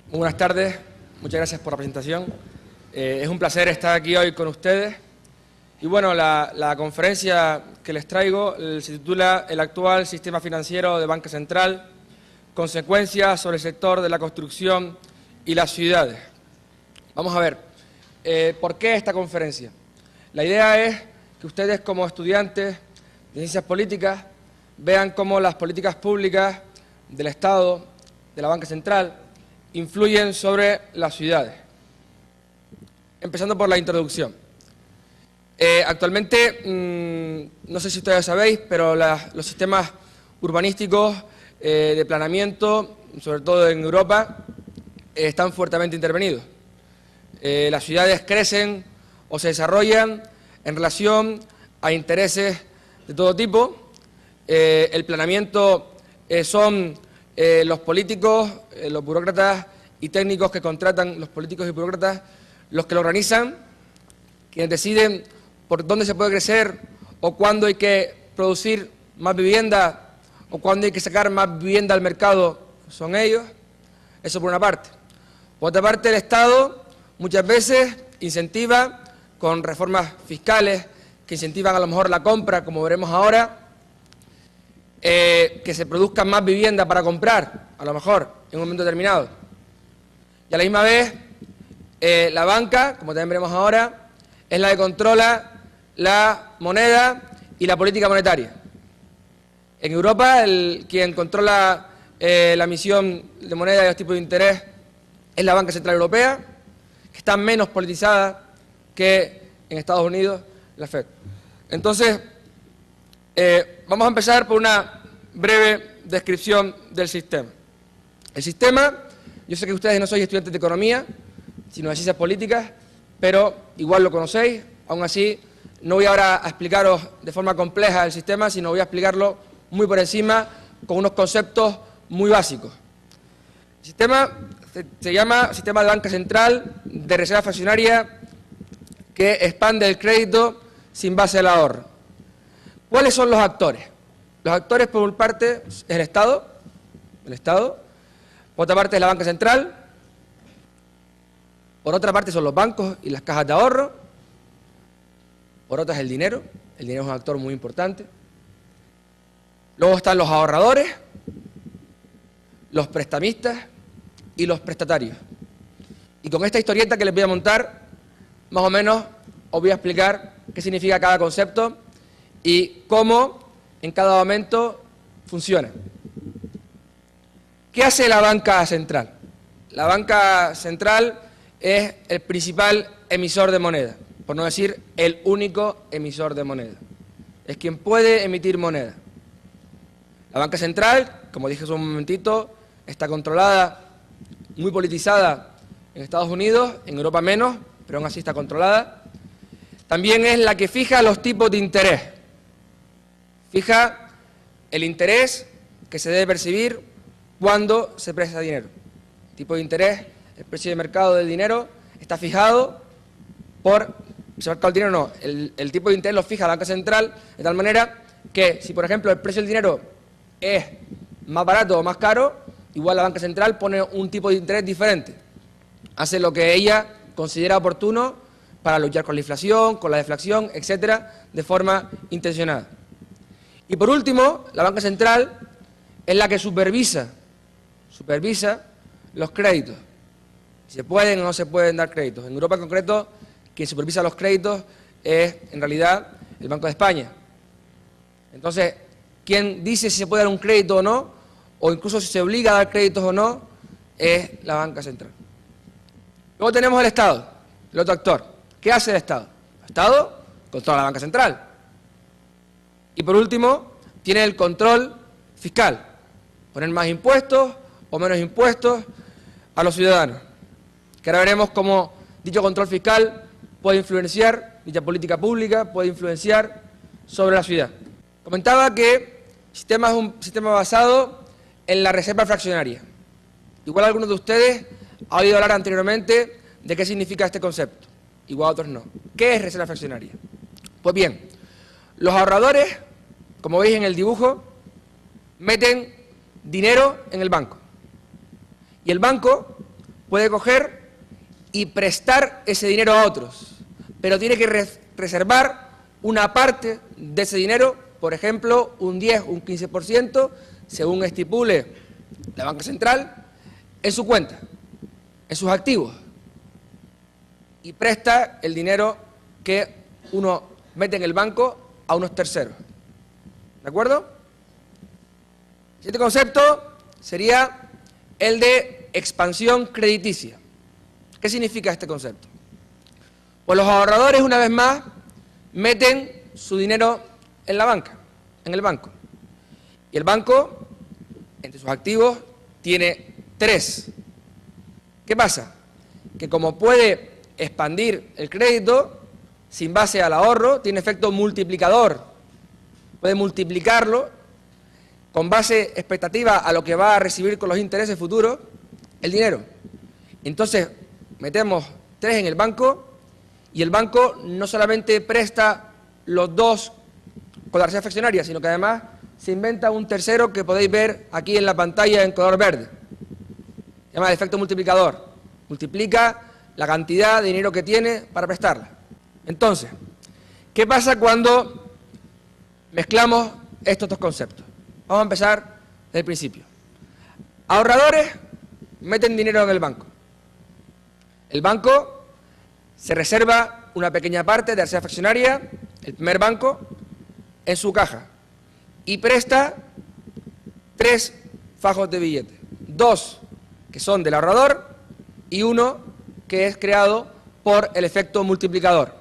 Muy buenas tardes, muchas gracias por la presentación. Es un placer estar aquí hoy con ustedes. Y bueno, la conferencia que les traigo se titula El actual sistema financiero de banca central, consecuencias sobre el sector de la construcción y las ciudades. Vamos a ver, ¿por qué esta conferencia? La idea es que ustedes como estudiantes de ciencias políticas vean cómo las políticas públicas del Estado, de la banca central, influyen sobre las ciudades. Empezando por la introducción. Actualmente, no sé si ustedes sabéis, pero los sistemas urbanísticos de planeamiento, sobre todo en Europa, están fuertemente intervenidos. Las ciudades crecen o se desarrollan en relación a intereses de todo tipo. El planeamiento son los políticos, los burócratas y técnicos que contratan, los políticos y burócratas, los que lo organizan, quienes deciden por dónde se puede crecer o cuándo hay que producir más vivienda o cuándo hay que sacar más vivienda al mercado, son ellos. Eso por una parte. Por otra parte, el Estado muchas veces incentiva con reformas fiscales que incentivan a lo mejor la compra, como veremos ahora, que se produzca más vivienda para comprar, a lo mejor, en un momento determinado. Y a la misma vez, la banca, como también veremos ahora, es la que controla la moneda y la política monetaria. En Europa, quien controla la emisión de moneda y los tipos de interés es la Banca Central Europea, que está menos politizada que en Estados Unidos, la FED. Entonces, vamos a empezar por una breve descripción del sistema. El sistema, yo sé que ustedes no sois estudiantes de economía, sino de ciencias políticas, pero igual lo conocéis. Aún así, no voy ahora a explicaros de forma compleja el sistema, sino voy a explicarlo muy por encima, con unos conceptos muy básicos. El sistema se llama Sistema de Banca Central de Reserva Fraccionaria que expande el crédito sin base del ahorro. ¿Cuáles son los actores? Los actores, por una parte, es el Estado, por otra parte es la Banca Central, por otra parte son los bancos y las cajas de ahorro, por otra es el dinero es un actor muy importante. Luego están los ahorradores, los prestamistas y los prestatarios. Y con esta historieta que les voy a montar, más o menos os voy a explicar qué significa cada concepto y cómo en cada momento funciona. ¿Qué hace la banca central? La banca central es el principal emisor de moneda, por no decir el único emisor de moneda. Es quien puede emitir moneda. La banca central, como dije hace un momentito, está controlada, muy politizada en Estados Unidos, en Europa menos, pero aún así está controlada. También es la que fija los tipos de interés. Fija el interés que se debe percibir cuando se presta dinero. El tipo de interés, el precio de mercado del dinero, está fijado por... ¿Se marca el dinero? No. El tipo de interés lo fija la banca central de tal manera que si, por ejemplo, el precio del dinero es más barato o más caro, igual la banca central pone un tipo de interés diferente. Hace lo que ella considera oportuno para luchar con la inflación, con la deflación, etcétera, de forma intencionada. Y por último, la banca central es la que supervisa los créditos. Si se pueden o no se pueden dar créditos. En Europa en concreto, quien supervisa los créditos es, en realidad, el Banco de España. Entonces, quien dice si se puede dar un crédito o no, o incluso si se obliga a dar créditos o no, es la banca central. Luego tenemos el Estado, el otro actor. ¿Qué hace el Estado? El Estado controla la banca central. Y por último, tiene el control fiscal. Poner más impuestos o menos impuestos a los ciudadanos. Que ahora veremos cómo dicho control fiscal puede influenciar, dicha política pública puede influenciar sobre la ciudad. Comentaba que el sistema es un sistema basado en la reserva fraccionaria. Igual algunos de ustedes han oído hablar anteriormente de qué significa este concepto. Igual otros no. ¿Qué es reserva fraccionaria? Pues bien, los ahorradores, como veis en el dibujo, meten dinero en el banco. Y el banco puede coger y prestar ese dinero a otros, pero tiene que reservar una parte de ese dinero, por ejemplo, un 10, un 15%, según estipule la banca central, en su cuenta, en sus activos, y presta el dinero que uno mete en el banco a unos terceros. ¿De acuerdo? El siguiente concepto sería el de expansión crediticia. ¿Qué significa este concepto? Pues los ahorradores, una vez más, meten su dinero en la banca, en el banco. Y el banco, entre sus activos, tiene 3. ¿Qué pasa? Que como puede expandir el crédito sin base al ahorro, tiene efecto multiplicador. Puede multiplicarlo con base expectativa a lo que va a recibir con los intereses futuros el dinero. Entonces, metemos 3 en el banco y el banco no solamente presta los 2 con la reserva fraccionaria, sino que además se inventa un tercero que podéis ver aquí en la pantalla en color verde. Se llama el efecto multiplicador. Multiplica la cantidad de dinero que tiene para prestarla. Entonces, ¿qué pasa cuando mezclamos estos 2 conceptos? Vamos a empezar desde el principio. Ahorradores meten dinero en el banco. El banco se reserva una pequeña parte de la reserva fraccionaria, el primer banco, en su caja y presta 3 fajos de billetes. 2 que son del ahorrador y 1 que es creado por el efecto multiplicador.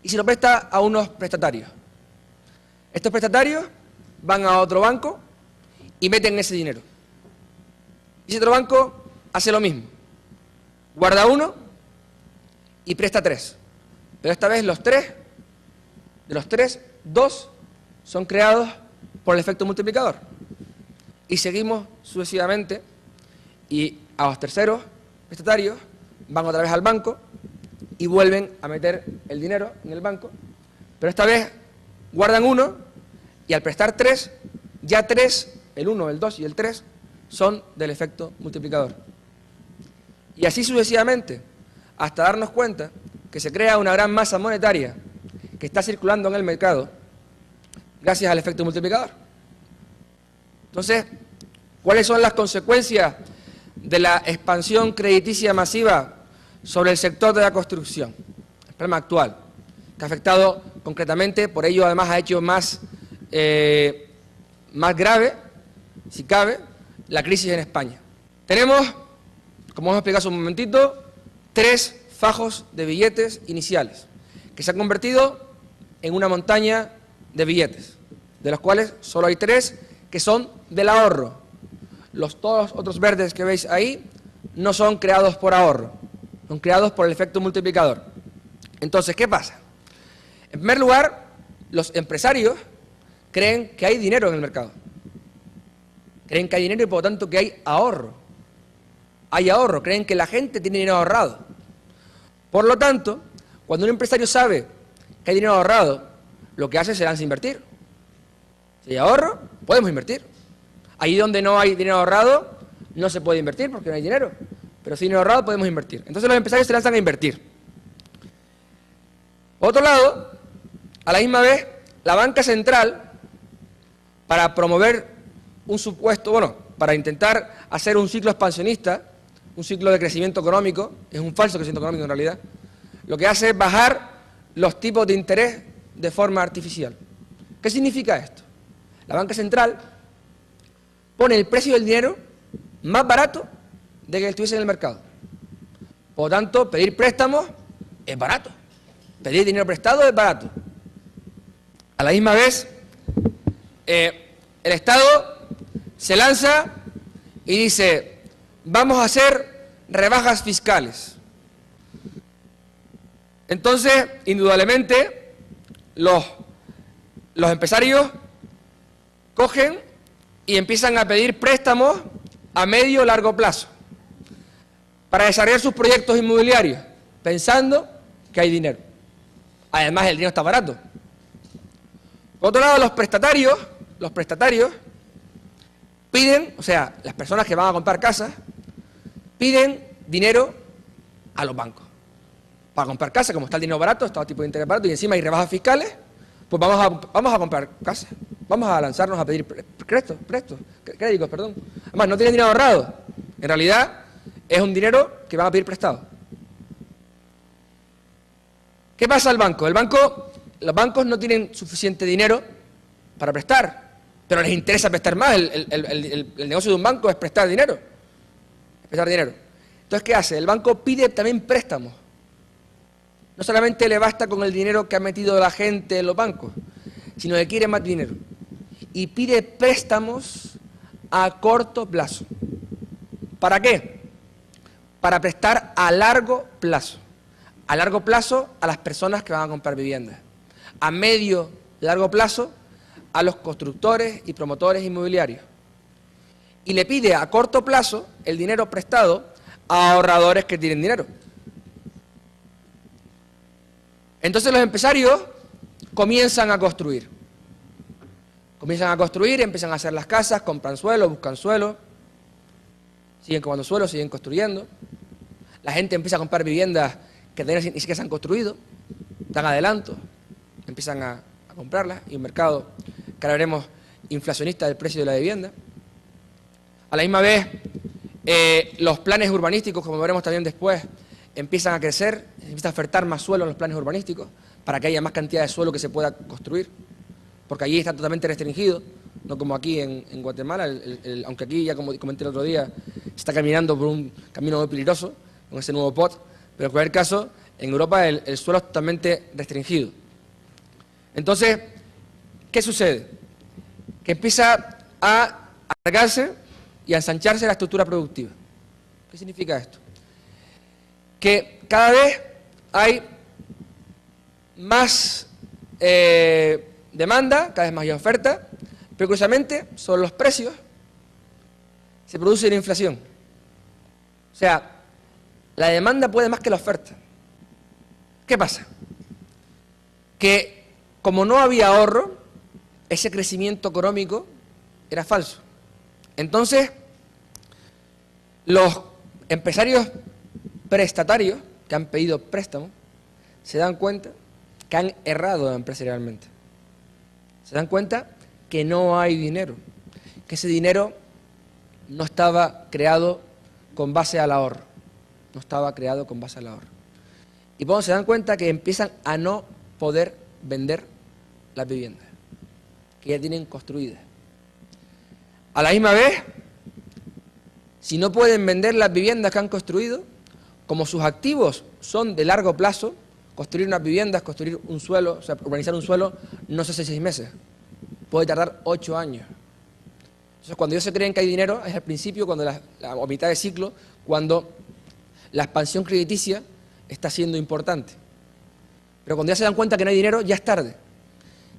Y se lo presta a unos prestatarios. Estos prestatarios van a otro banco y meten ese dinero. Y ese otro banco hace lo mismo. Guarda 1 y presta 3. Pero esta vez de los 3, 2 son creados por el efecto multiplicador. Y seguimos sucesivamente y a los terceros prestatarios van otra vez al banco y vuelven a meter el dinero en el banco, pero esta vez guardan 1 y al prestar 3, ya 3, el 1, el 2 y el 3 son del efecto multiplicador. Y así sucesivamente, hasta darnos cuenta que se crea una gran masa monetaria que está circulando en el mercado gracias al efecto multiplicador. Entonces, ¿cuáles son las consecuencias de la expansión crediticia masiva sobre el sector de la construcción? El problema actual, que ha afectado concretamente, por ello además ha hecho más grave, si cabe, la crisis en España. Tenemos, como hemos explicado hace un momentito, 3 fajos de billetes iniciales, que se han convertido en una montaña de billetes, de los cuales solo hay 3 que son del ahorro. Todos los otros verdes que veis ahí no son creados por ahorro, son creados por el efecto multiplicador. Entonces, ¿qué pasa? En primer lugar, los empresarios creen que hay dinero en el mercado. Creen que hay dinero y por lo tanto que hay ahorro. Hay ahorro, creen que la gente tiene dinero ahorrado. Por lo tanto, cuando un empresario sabe que hay dinero ahorrado, lo que hace es se lanza a invertir. Si hay ahorro, podemos invertir. Ahí donde no hay dinero ahorrado, no se puede invertir porque no hay dinero. Pero si hay dinero ahorrado, podemos invertir. Entonces los empresarios se lanzan a invertir. Por otro lado, a la misma vez, la banca central, para promover un supuesto, para intentar hacer un ciclo expansionista, un ciclo de crecimiento económico, es un falso crecimiento económico en realidad, lo que hace es bajar los tipos de interés de forma artificial. ¿Qué significa esto? La banca central pone el precio del dinero más barato de que estuviese en el mercado. Por lo tanto, pedir préstamos es barato. Pedir dinero prestado es barato. A la misma vez, el Estado se lanza y dice, vamos a hacer rebajas fiscales. Entonces, indudablemente, los empresarios cogen y empiezan a pedir préstamos a medio o largo plazo para desarrollar sus proyectos inmobiliarios, pensando que hay dinero. Además, el dinero está barato. Por otro lado, los prestatarios piden, o sea, las personas que van a comprar casas, piden dinero a los bancos para comprar casa. Como está el dinero barato, está el tipo de interés barato y encima hay rebajas fiscales, pues vamos a comprar casa, vamos a lanzarnos a pedir créditos. Además, no tienen dinero ahorrado, en realidad es un dinero que van a pedir prestado. ¿Qué pasa al banco? Los bancos no tienen suficiente dinero para prestar, pero les interesa prestar más. El negocio de un banco es prestar dinero. Entonces, ¿qué hace? El banco pide también préstamos. No solamente le basta con el dinero que ha metido la gente en los bancos, sino que quiere más dinero. Y pide préstamos a corto plazo. ¿Para qué? Para prestar a largo plazo. A largo plazo a las personas que van a comprar viviendas. A medio y largo plazo a los constructores y promotores inmobiliarios. Y le pide a corto plazo el dinero prestado a ahorradores que tienen dinero. Entonces los empresarios comienzan a construir. Empiezan a hacer las casas, compran suelo, buscan suelo, siguen comprando suelo, siguen construyendo. La gente empieza a comprar viviendas que ni siquiera se han construido, dan adelantos, empiezan a comprarlas, y un mercado que ahora veremos inflacionista del precio de la vivienda. A la misma vez, los planes urbanísticos, como veremos también después, empiezan a crecer, empieza a ofertar más suelo en los planes urbanísticos para que haya más cantidad de suelo que se pueda construir, porque allí está totalmente restringido, no como aquí en Guatemala, aunque aquí, ya como comenté el otro día, se está caminando por un camino muy peligroso con ese nuevo POT, pero en cualquier caso, en Europa el suelo es totalmente restringido. Entonces, ¿qué sucede? Que empieza a alargarse y a ensancharse la estructura productiva. ¿Qué significa esto? Que cada vez hay más demanda, cada vez más hay oferta, pero curiosamente, sobre los precios se produce una inflación. O sea, la demanda puede más que la oferta. ¿Qué pasa? Que como no había ahorro, ese crecimiento económico era falso. Entonces, los empresarios prestatarios que han pedido préstamos se dan cuenta que han errado empresarialmente. Se dan cuenta que no hay dinero, que ese dinero no estaba creado con base al ahorro. No estaba creado con base al ahorro. Y cuando se dan cuenta que empiezan a no poder vender las viviendas que ya tienen construidas. A la misma vez, si no pueden vender las viviendas que han construido, como sus activos son de largo plazo, construir unas viviendas, construir un suelo, o sea, urbanizar un suelo, no se hace 6 meses, puede tardar 8 años. Entonces, cuando ellos se creen que hay dinero, es al principio, cuando o mitad de ciclo, cuando la expansión crediticia está siendo importante. Pero cuando ya se dan cuenta que no hay dinero, ya es tarde.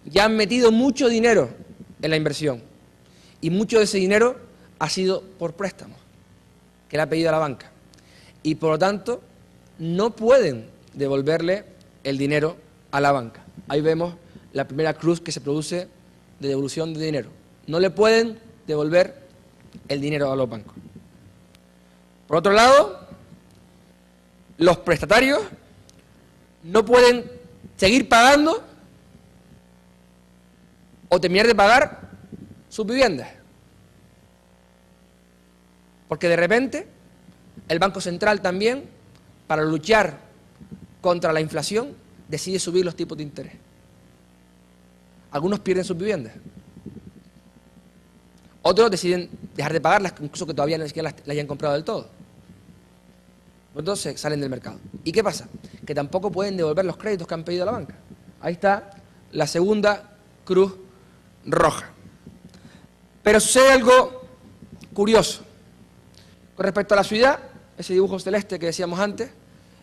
Ya han metido mucho dinero en la inversión. Y mucho de ese dinero ha sido por préstamos, que le ha pedido a la banca. Y por lo tanto, no pueden devolverle el dinero a la banca. Ahí vemos la primera cruz que se produce de devolución de dinero. No le pueden devolver el dinero a los bancos. Por otro lado, los prestatarios no pueden seguir pagando o terminar de pagar sus viviendas. Porque de repente el Banco Central también, para luchar contra la inflación, decide subir los tipos de interés. Algunos pierden sus viviendas. Otros deciden dejar de pagarlas, incluso que todavía ni siquiera las hayan comprado del todo. Entonces salen del mercado. ¿Y qué pasa? Que tampoco pueden devolver los créditos que han pedido a la banca. Ahí está la segunda cruz roja. Pero sucede algo curioso. Con respecto a la ciudad, ese dibujo celeste que decíamos antes,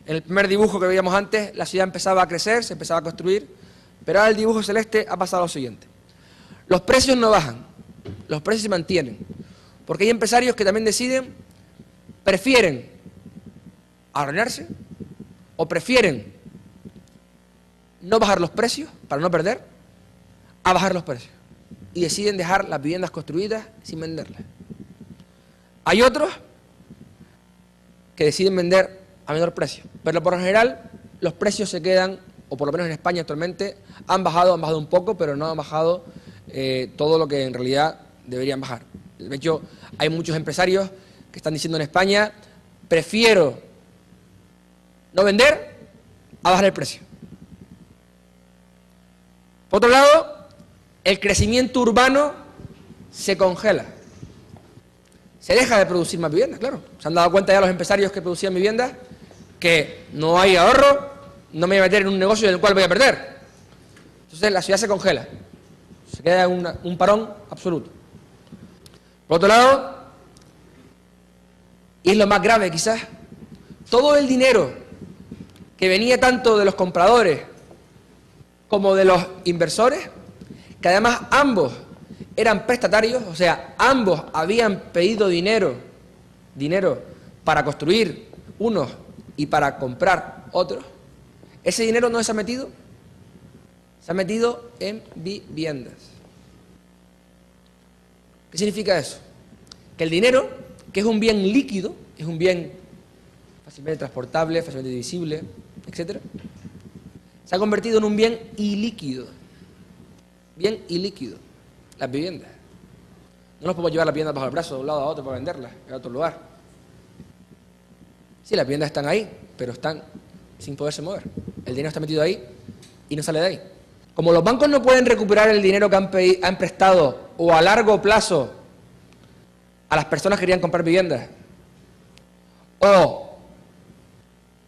en el primer dibujo que veíamos antes, la ciudad empezaba a crecer, se empezaba a construir, pero ahora el dibujo celeste ha pasado lo siguiente. Los precios no bajan, los precios se mantienen, porque hay empresarios que también prefieren arruinarse o prefieren no bajar los precios para no perder, a bajar los precios. Y deciden dejar las viviendas construidas sin venderlas. Hay otros que deciden vender a menor precio. Pero por lo general los precios se quedan, o por lo menos en España actualmente, han bajado un poco, pero no han bajado todo lo que en realidad deberían bajar. De hecho, hay muchos empresarios que están diciendo en España, prefiero no vender a bajar el precio. Por otro lado, el crecimiento urbano se congela. Se deja de producir más viviendas, claro. Se han dado cuenta ya los empresarios que producían viviendas que no hay ahorro, no me voy a meter en un negocio en el cual voy a perder. Entonces la ciudad se congela. Se queda un parón absoluto. Por otro lado, y es lo más grave quizás, todo el dinero que venía tanto de los compradores como de los inversores, que además ambos eran prestatarios, o sea, ambos habían pedido dinero para construir unos y para comprar otros, ese dinero no se ha metido, se ha metido en viviendas. ¿Qué significa eso? Que el dinero, que es un bien líquido, es un bien fácilmente transportable, fácilmente divisible, etc., se ha convertido en un bien ilíquido. Bien ilíquido. Las viviendas. No nos podemos llevar las viviendas bajo el brazo de un lado a otro para venderlas en otro lugar. Sí, las viviendas están ahí, pero están sin poderse mover. El dinero está metido ahí y no sale de ahí. Como los bancos no pueden recuperar el dinero que han prestado o a largo plazo a las personas que querían comprar viviendas, o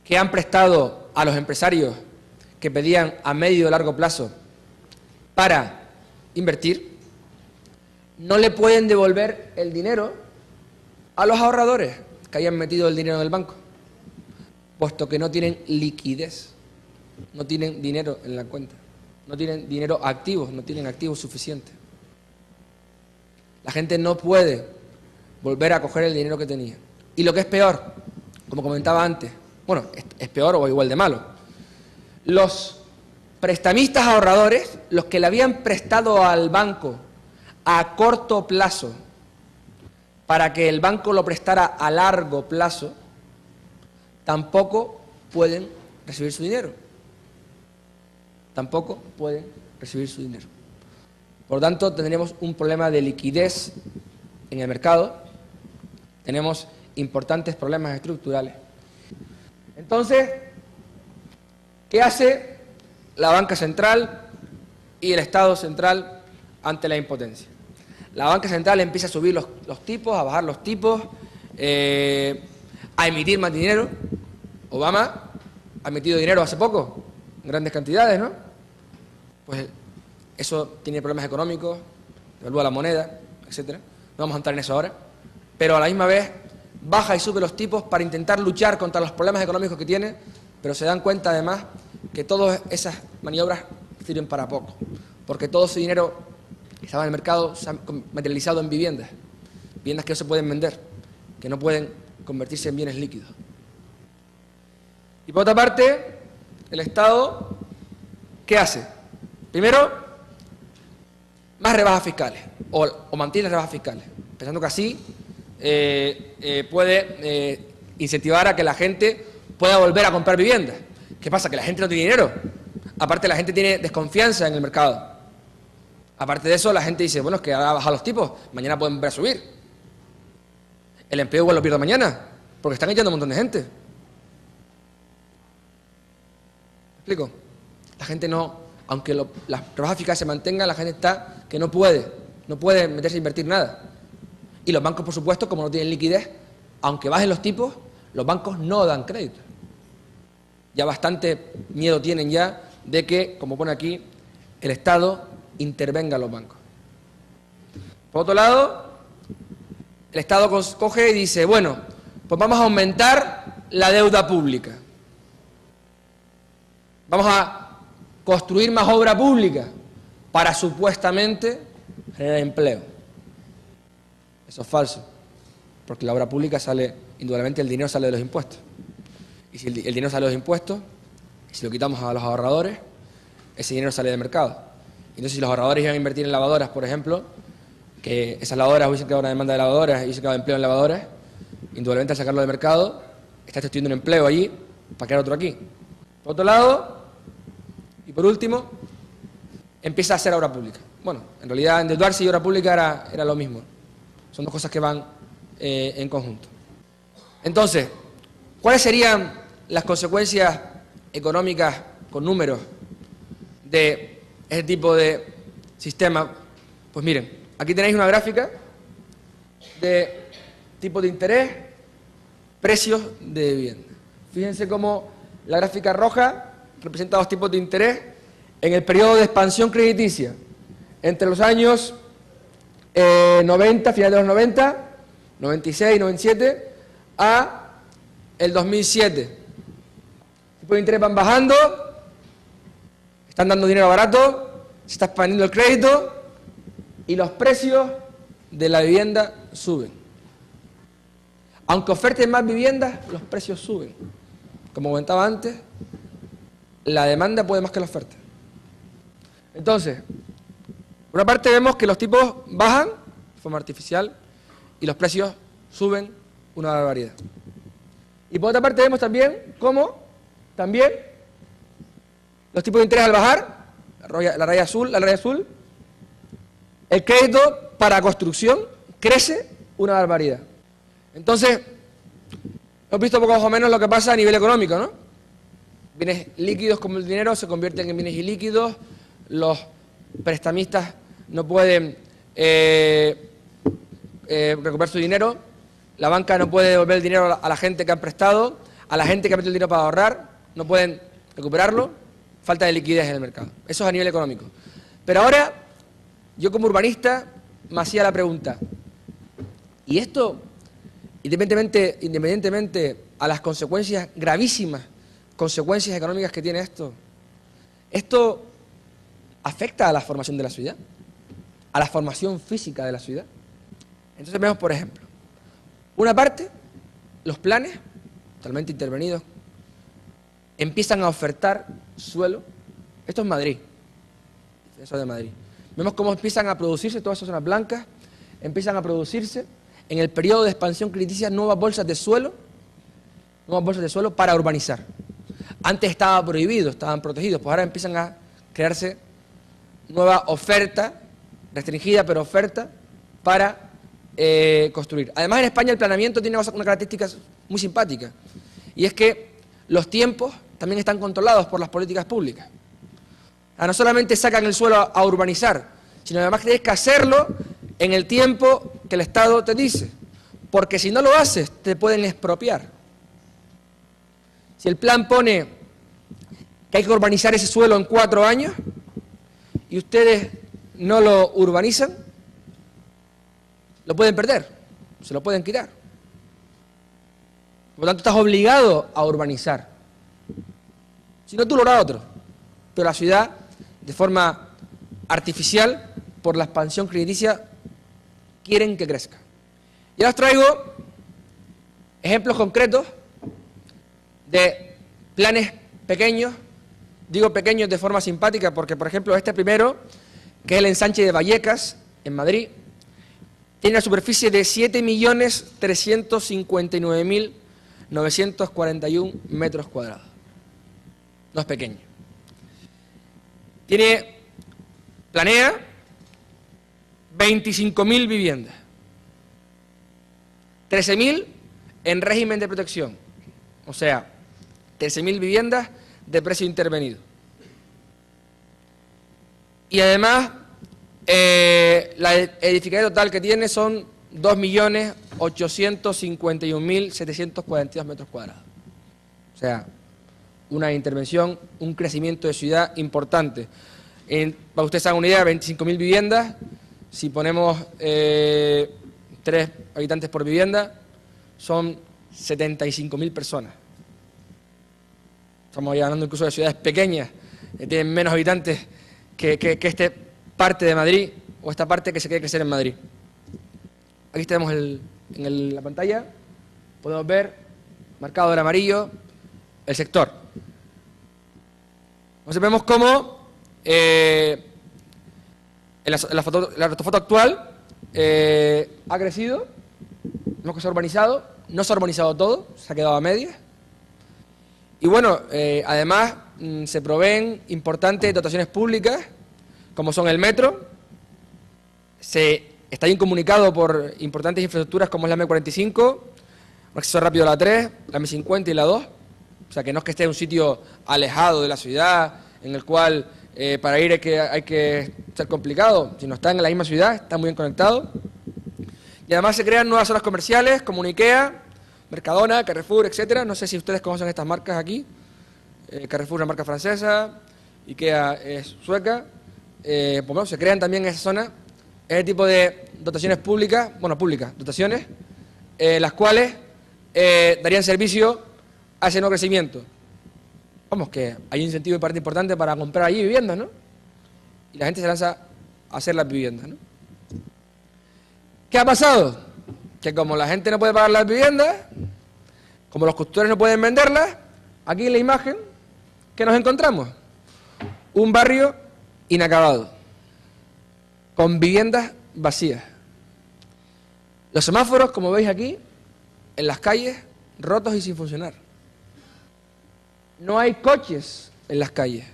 que han prestado a los empresarios que pedían a medio o largo plazo para invertir, no le pueden devolver el dinero a los ahorradores que hayan metido el dinero en el banco, puesto que no tienen liquidez, no tienen dinero en la cuenta, no tienen dinero activo, no tienen activos suficientes. La gente no puede volver a coger el dinero que tenía. Y lo que es peor, como comentaba antes, bueno, es peor o igual de malo, los prestamistas ahorradores, los que le habían prestado al banco a corto plazo para que el banco lo prestara a largo plazo, tampoco pueden recibir su dinero. Tampoco pueden recibir su dinero. Por lo tanto, tendremos un problema de liquidez en el mercado, tenemos importantes problemas estructurales. Entonces, ¿qué hace la banca central y el Estado central ante la impotencia? La banca central empieza a subir los tipos, a bajar los tipos, a emitir más dinero. Obama ha emitido dinero hace poco, en grandes cantidades, ¿no? Pues eso tiene problemas económicos, devalúa la moneda, etcétera. No vamos a entrar en eso ahora. Pero a la misma vez baja y sube los tipos para intentar luchar contra los problemas económicos que tiene, pero se dan cuenta además que todas esas maniobras sirven para poco, porque todo ese dinero que estaba en el mercado se ha materializado en viviendas que no se pueden vender, que no pueden convertirse en bienes líquidos. Y por otra parte, el Estado, ¿qué hace? Primero, más rebajas fiscales, o mantiene rebajas fiscales, pensando que así puede incentivar a que la gente pueda volver a comprar viviendas. ¿Qué pasa? Que la gente no tiene dinero. Aparte, la gente tiene desconfianza en el mercado. Aparte de eso, la gente dice, bueno, es que ahora bajan los tipos, mañana pueden volver a subir. El empleo igual lo pierdo mañana, porque están echando un montón de gente. ¿Me explico? La gente no, aunque las rebajas fiscales se mantengan, la gente está que no puede meterse a invertir nada. Y los bancos, por supuesto, como no tienen liquidez, aunque bajen los tipos, los bancos no dan crédito. Ya bastante miedo tienen ya de que, como pone aquí, el Estado intervenga en los bancos. Por otro lado, el Estado coge y dice, bueno, pues vamos a aumentar la deuda pública. Vamos a construir más obra pública para supuestamente generar empleo. Eso es falso, porque la obra pública sale, indudablemente el dinero sale de los impuestos. Y si el dinero sale de los impuestos, y si lo quitamos a los ahorradores, ese dinero sale del mercado. Entonces, si los ahorradores iban a invertir en lavadoras, por ejemplo, que esas lavadoras hubiesen creado una demanda de lavadoras y hubiesen creado empleo en lavadoras, indudablemente al sacarlo del mercado, está destruyendo un empleo allí para crear otro aquí. Por otro lado, y por último, empieza a hacer obra pública. Bueno, en realidad endeudarse y obra pública era lo mismo. Son dos cosas que van en conjunto. Entonces, ¿cuáles serían las consecuencias económicas con números de este tipo de sistema? Pues miren, aquí tenéis una gráfica de tipos de interés, precios de vivienda. Fíjense cómo la gráfica roja representa los tipos de interés en el periodo de expansión crediticia, entre los años 90, finales de los 90, 96, 97, a el 2007. Los tipos de interés van bajando, están dando dinero barato, se está expandiendo el crédito y los precios de la vivienda suben. Aunque oferten más viviendas, los precios suben. Como comentaba antes, la demanda puede más que la oferta. Entonces, por una parte vemos que los tipos bajan de forma artificial y los precios suben una barbaridad. Y por otra parte vemos también cómo también los tipos de interés al bajar, la raya azul, el crédito para construcción crece una barbaridad. Entonces, hemos visto poco más o menos lo que pasa a nivel económico, ¿no? Bienes líquidos como el dinero se convierten en bienes ilíquidos, los prestamistas no pueden recuperar su dinero, la banca no puede devolver el dinero a la gente que han prestado, a la gente que ha metido el dinero para ahorrar, no pueden recuperarlo, falta de liquidez en el mercado. Eso es a nivel económico. Pero ahora, yo como urbanista me hacía la pregunta, ¿y esto, independientemente a las consecuencias, gravísimas consecuencias económicas que tiene esto afecta a la formación de la ciudad, a la formación física de la ciudad? Entonces vemos, por ejemplo, una parte, los planes, totalmente intervenidos, empiezan a ofertar suelo. Esto es Madrid, eso de Madrid. Vemos cómo empiezan a producirse, todas esas zonas blancas, empiezan a producirse en el periodo de expansión crediticia nuevas bolsas de suelo para urbanizar. Antes estaba prohibido, estaban protegidos, pues ahora empiezan a crearse nueva oferta, restringida pero oferta, para construir. Además, en España el planeamiento tiene una característica muy simpática, y es que los tiempos también están controlados por las políticas públicas. No solamente sacan el suelo a urbanizar, sino además que tienes que hacerlo en el tiempo que el Estado te dice, porque si no lo haces te pueden expropiar. Si el plan pone que hay que urbanizar ese suelo en 4 años y ustedes no lo urbanizan, lo pueden perder, se lo pueden quitar. Por lo tanto, estás obligado a urbanizar. Si no, tú lo harás otro. Pero la ciudad, de forma artificial, por la expansión crediticia, quieren que crezca. Y ahora os traigo ejemplos concretos de planes pequeños. Digo pequeños de forma simpática porque, por ejemplo, este primero, que es el ensanche de Vallecas, en Madrid, tiene una superficie de 7.359.941 metros cuadrados. No es pequeño. Planea 25.000 viviendas, 13.000 en régimen de protección, o sea, 13.000 viviendas de precio intervenido. Y además, la edificación total que tiene son 2.851.742 metros cuadrados. O sea, una intervención, un crecimiento de ciudad importante. Para ustedes se hagan una idea, 25.000 viviendas, si ponemos 3 habitantes por vivienda, son 75.000 personas. Estamos ya hablando incluso de ciudades pequeñas, que tienen menos habitantes que esta parte de Madrid, o esta parte que se quiere crecer en Madrid. Aquí tenemos en la pantalla, podemos ver, marcado en amarillo, el sector. Entonces vemos cómo en la foto actual ha crecido, vemos que se ha urbanizado, no se ha urbanizado todo, se ha quedado a medias. Y bueno, además se proveen importantes dotaciones públicas, como son el metro, está bien comunicado por importantes infraestructuras como es la M45, un acceso rápido a la 3, la M50 y la 2, o sea que no es que esté en un sitio alejado de la ciudad, en el cual para ir hay que ser complicado, sino está en la misma ciudad, está muy bien conectado. Y además se crean nuevas zonas comerciales como Ikea, Mercadona, Carrefour, etcétera. No sé si ustedes conocen estas marcas aquí. Carrefour es una marca francesa, Ikea es sueca. Pues bueno, se crean también en esa zona ese tipo de dotaciones públicas, dotaciones, las cuales darían servicio a ese nuevo crecimiento. Vamos, que hay un incentivo y parte importante para comprar allí viviendas, ¿no? Y la gente se lanza a hacer las viviendas, ¿no? ¿Qué ha pasado? Que como la gente no puede pagar las viviendas, como los constructores no pueden venderlas, aquí en la imagen, ¿qué nos encontramos? Un barrio inacabado, con viviendas vacías. Los semáforos, como veis aquí, en las calles, rotos y sin funcionar. No hay coches en las calles.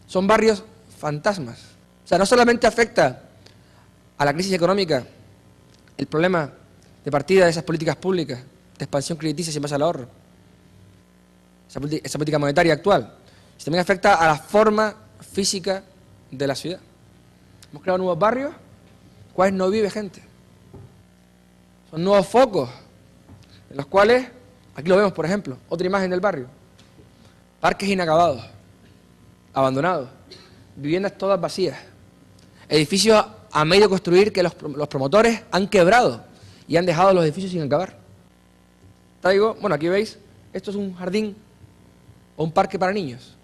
Son barrios fantasmas. O sea, no solamente afecta a la crisis económica el problema de partida de esas políticas públicas, de expansión crediticia sin base al ahorro, esa política monetaria actual, sino también afecta a la forma física de la ciudad. Hemos creado nuevos barrios, en los cuales no vive gente. Son nuevos focos, en los cuales, aquí lo vemos por ejemplo, otra imagen del barrio, parques inacabados, abandonados, viviendas todas vacías, edificios a medio construir que los promotores han quebrado y han dejado los edificios sin acabar. Bueno, aquí veis, esto es un jardín o un parque para niños.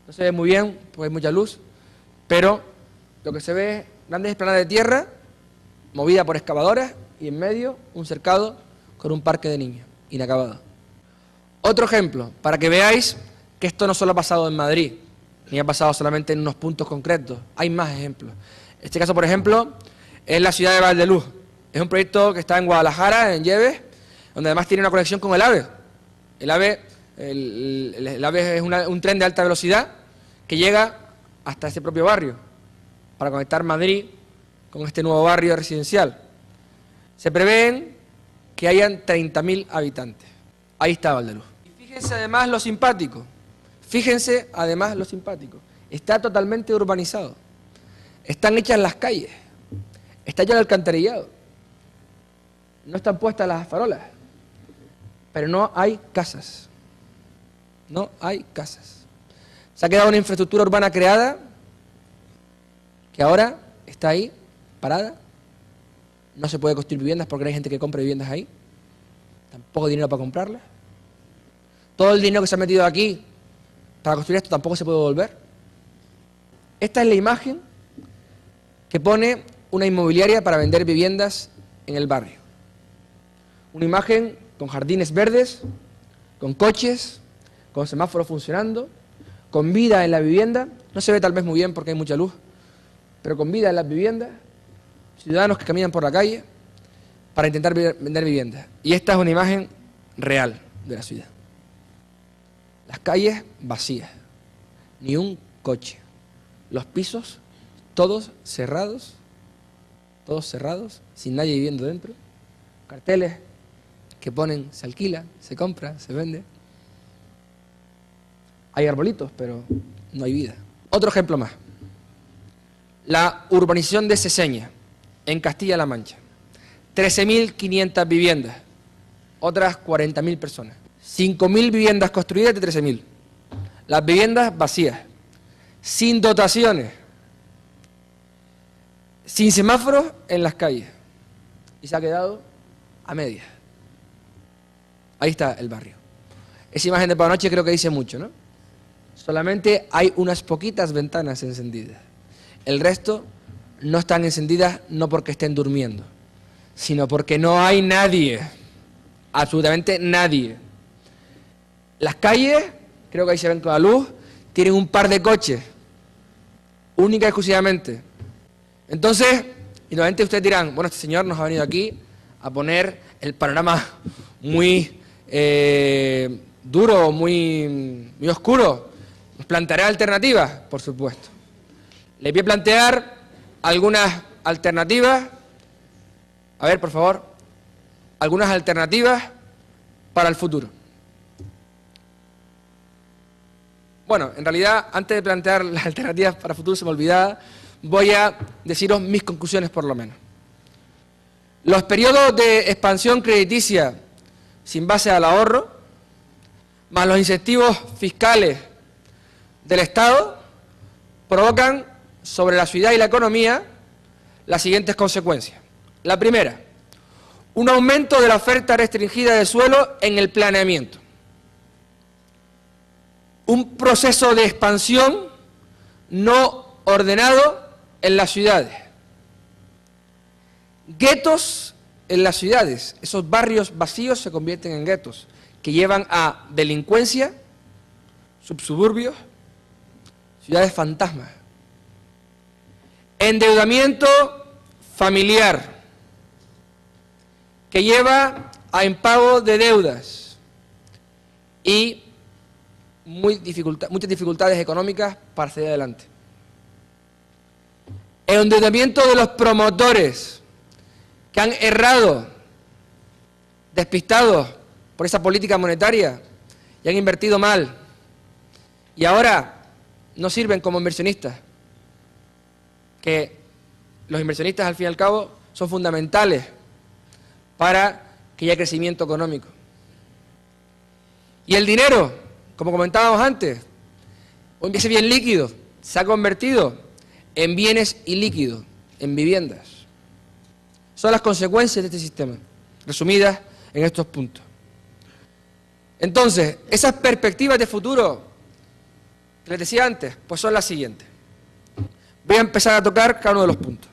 No se ve muy bien, porque hay mucha luz, pero lo que se ve es grandes esplanadas de tierra, movida por excavadoras, y en medio un cercado con un parque de niños, inacabado. Otro ejemplo, para que veáis que esto no solo ha pasado en Madrid, ni ha pasado solamente en unos puntos concretos, hay más ejemplos. Este caso, por ejemplo, es la ciudad de Valdeluz. Es un proyecto que está en Guadalajara, en Lleves, donde además tiene una conexión con el AVE. El AVE es un tren de alta velocidad que llega hasta este propio barrio, para conectar Madrid con este nuevo barrio residencial. Se prevén que hayan 30.000 habitantes. Ahí está Valdeluz. Y fíjense además lo simpático. Está totalmente urbanizado. Están hechas las calles. Está hecho el alcantarillado. No están puestas las farolas. Pero no hay casas. No hay casas. Se ha quedado una infraestructura urbana creada que ahora está ahí, parada. No se puede construir viviendas porque no hay gente que compre viviendas ahí. Tampoco hay dinero para comprarlas. Todo el dinero que se ha metido aquí para construir esto tampoco se puede devolver. Esta es la imagen que pone una inmobiliaria para vender viviendas en el barrio. Una imagen con jardines verdes, con coches, con semáforos funcionando, con vida en la vivienda. No se ve tal vez muy bien porque hay mucha luz, pero con vida en las viviendas, ciudadanos que caminan por la calle para intentar vender viviendas. Y esta es una imagen real de la ciudad. Las calles vacías, ni un coche. Los pisos todos cerrados, sin nadie viviendo dentro. Carteles que ponen se alquila, se compra, se vende. Hay arbolitos, pero no hay vida. Otro ejemplo más. La urbanización de Seseña, en Castilla-La Mancha. 13.500 viviendas, otras 40.000 personas. 5.000 viviendas construidas de 13.000. Las viviendas vacías, sin dotaciones, sin semáforos en las calles. Y se ha quedado a medias. Ahí está el barrio. Esa imagen de por la noche creo que dice mucho, ¿no? Solamente hay unas poquitas ventanas encendidas. El resto no están encendidas no porque estén durmiendo, sino porque no hay nadie, absolutamente nadie. Las calles, creo que ahí se ven con la luz, tienen un par de coches, única y exclusivamente. Entonces, y nuevamente ustedes dirán, bueno, este señor nos ha venido aquí a poner el panorama muy duro, muy oscuro. Nos planteará alternativas, por supuesto. Le voy a plantear algunas alternativas. A ver, por favor. Algunas alternativas para el futuro. Bueno, en realidad, antes de plantear las alternativas para el futuro, se me olvidaba, voy a deciros mis conclusiones por lo menos. Los periodos de expansión crediticia sin base al ahorro, más los incentivos fiscales del Estado, provocan sobre la ciudad y la economía las siguientes consecuencias. La primera, un aumento de la oferta restringida de suelo en el planeamiento. Un proceso de expansión no ordenado en las ciudades. Guetos en las ciudades. Esos barrios vacíos se convierten en guetos, que llevan a delincuencia, subsuburbios, ciudades fantasmas. Endeudamiento familiar, que lleva a impago de deudas y muchas dificultades económicas para seguir adelante. El endeudamiento de los promotores que han errado, despistados por esa política monetaria y han invertido mal y ahora no sirven como inversionistas, que los inversionistas al fin y al cabo son fundamentales para que haya crecimiento económico. Y el dinero, como comentábamos antes, ese bien líquido se ha convertido en bienes ilíquidos, en viviendas. Son las consecuencias de este sistema, resumidas en estos puntos. Entonces, esas perspectivas de futuro que les decía antes, pues son las siguientes. Voy a empezar a tocar cada uno de los puntos.